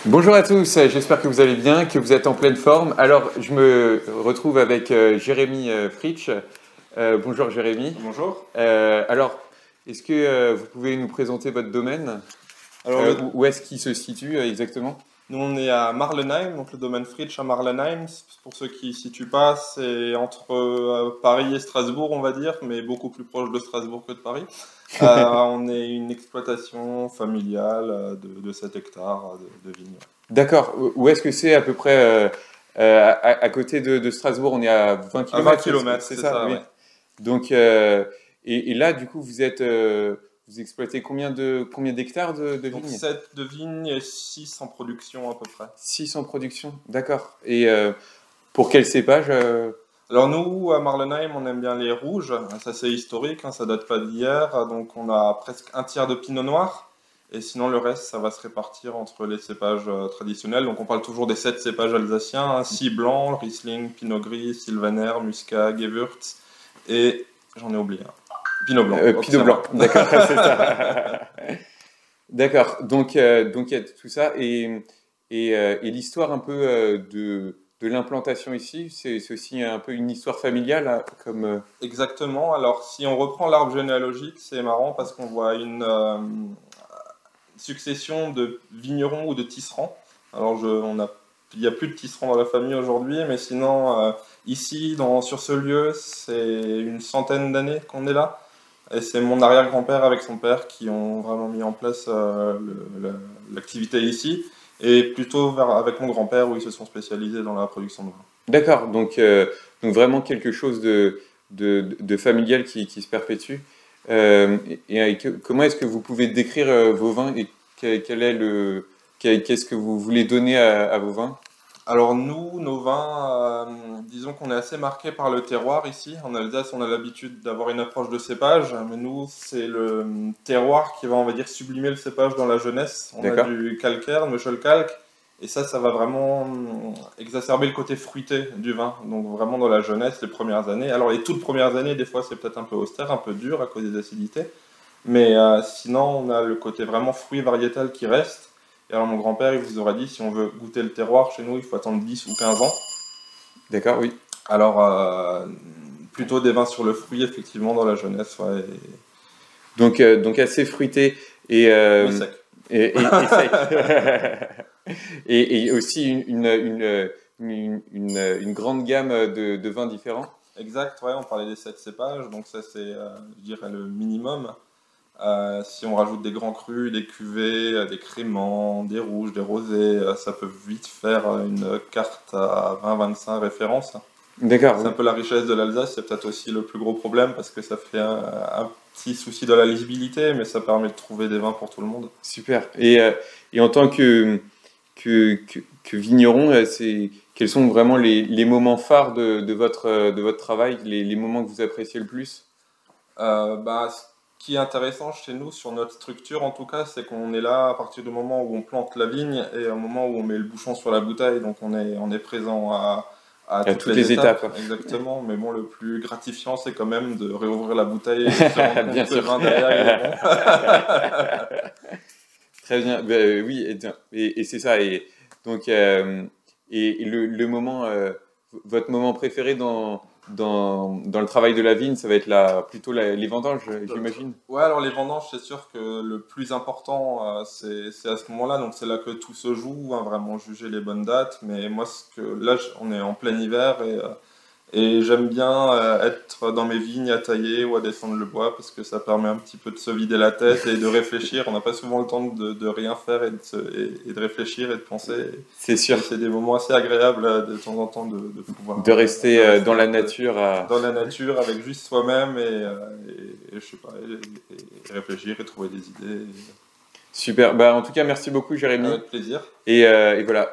Bonjour à tous, j'espère que vous allez bien, que vous êtes en pleine forme. Alors, je me retrouve avec Jérémy Fritsch. Bonjour Jérémy. Bonjour. Alors, est-ce que vous pouvez nous présenter votre domaine? Alors, Où est-ce qu'il se situe exactement? nous, on est à Marlenheim, donc le domaine Fritsch à Marlenheim. Pour ceux qui ne situent pas, c'est entre Paris et Strasbourg, on va dire, mais beaucoup plus proche de Strasbourg que de Paris. On est une exploitation familiale de 7 hectares de vignes. D'accord. Où est-ce que c'est à peu près à côté de Strasbourg? On est à 20 À 20 km, km, c'est c'est ça? ça, Oui. ouais. Donc, et là, du coup, vous exploitez combien d'hectares de Donc vignes? 7 de vignes et 6 en production à peu près. 6 en production, d'accord. Et pour quel cépage Alors nous, à Marlenheim, on aime bien les rouges. Ça c'est historique, hein, ça date pas d'hier. Donc on a presque un tiers de pinot noir. Et sinon le reste, ça va se répartir entre les cépages traditionnels. Donc on parle toujours des 7 cépages alsaciens, 6 blancs, Riesling, Pinot Gris, Sylvaner, Muscat, Gewürz. Et j'en ai oublié un. Pinot Blanc. Pinot Blanc, d'accord, c'est ça. D'accord, donc il y a tout ça. Et l'histoire un peu de l'implantation ici, c'est aussi un peu une histoire familiale, hein, comme... Exactement. Alors si on reprend l'arbre généalogique, c'est marrant parce qu'on voit une succession de vignerons ou de tisserands. Alors il n'y a plus de tisserands dans la famille aujourd'hui, mais sinon ici, sur ce lieu, c'est une centaine d'années qu'on est là. Et c'est mon arrière-grand-père avec son père qui ont vraiment mis en place l'activité ici. Et plutôt avec mon grand-père où ils se sont spécialisés dans la production de vin. D'accord, donc vraiment quelque chose de familial qui se perpétue. Comment est-ce que vous pouvez décrire vos vins et qu'est-ce que vous voulez donner à vos vins? Alors nous, nos vins, disons qu'on est assez marqué par le terroir ici. En Alsace, on a l'habitude d'avoir une approche de cépage, mais nous, c'est le terroir qui va, on va dire, sublimer le cépage dans la jeunesse. On a du calcaire, Meuchelkalk, et ça va vraiment exacerber le côté fruité du vin. Donc vraiment dans la jeunesse, les premières années. Alors les toutes premières années, des fois, c'est peut-être un peu austère, un peu dur à cause des acidités, mais sinon, on a le côté vraiment fruit variétal qui reste. Et alors mon grand-père, il vous aurait dit, si on veut goûter le terroir chez nous, il faut attendre 10 ou 15 ans. D'accord, oui. Alors, plutôt des vins sur le fruit, effectivement, dans la jeunesse. Ouais, donc assez fruité mais sec. Et sec. Et aussi une grande gamme de vins différents. Exact, ouais, on parlait des 7 cépages, donc ça c'est, je dirais, le minimum. Si on rajoute des grands crus, des cuvées, des créments, des rouges, des rosés, ça peut vite faire une carte à 20-25 références. D'accord. C'est un peu la richesse de l'Alsace, c'est peut-être aussi le plus gros problème parce que ça fait un petit souci de la lisibilité, mais ça permet de trouver des vins pour tout le monde. Super. Et en tant que vigneron, quels sont vraiment les moments phares de votre travail, les moments que vous appréciez le plus? Ce qui est intéressant chez nous, sur notre structure en tout cas, c'est qu'on est là à partir du moment où on plante la vigne et au moment où on met le bouchon sur la bouteille. Donc on est présent à toutes les étapes. Exactement, mais bon, le plus gratifiant, c'est quand même de réouvrir la bouteille et de se rendre compte que le vin derrière, il est bon. Très bien, oui, et c'est ça. Et donc, le moment, votre moment préféré dans le travail de la vigne, ça va être plutôt les vendanges, j'imagine. Ouais, alors les vendanges, c'est sûr que le plus important, c'est à ce moment-là. Donc c'est là que tout se joue, hein, vraiment juger les bonnes dates. Mais moi, là, on est en plein hiver et j'aime bien être dans mes vignes à tailler ou à descendre le bois parce que ça permet un petit peu de se vider la tête et de réfléchir. On n'a pas souvent le temps de rien faire et de réfléchir et de penser. C'est sûr. C'est des moments assez agréables de temps en temps de pouvoir... De rester dans la nature. Dans la nature avec juste soi-même et je sais pas, et réfléchir et trouver des idées. Super. Bah, en tout cas, merci beaucoup, Jérémy. Avec plaisir. Et voilà.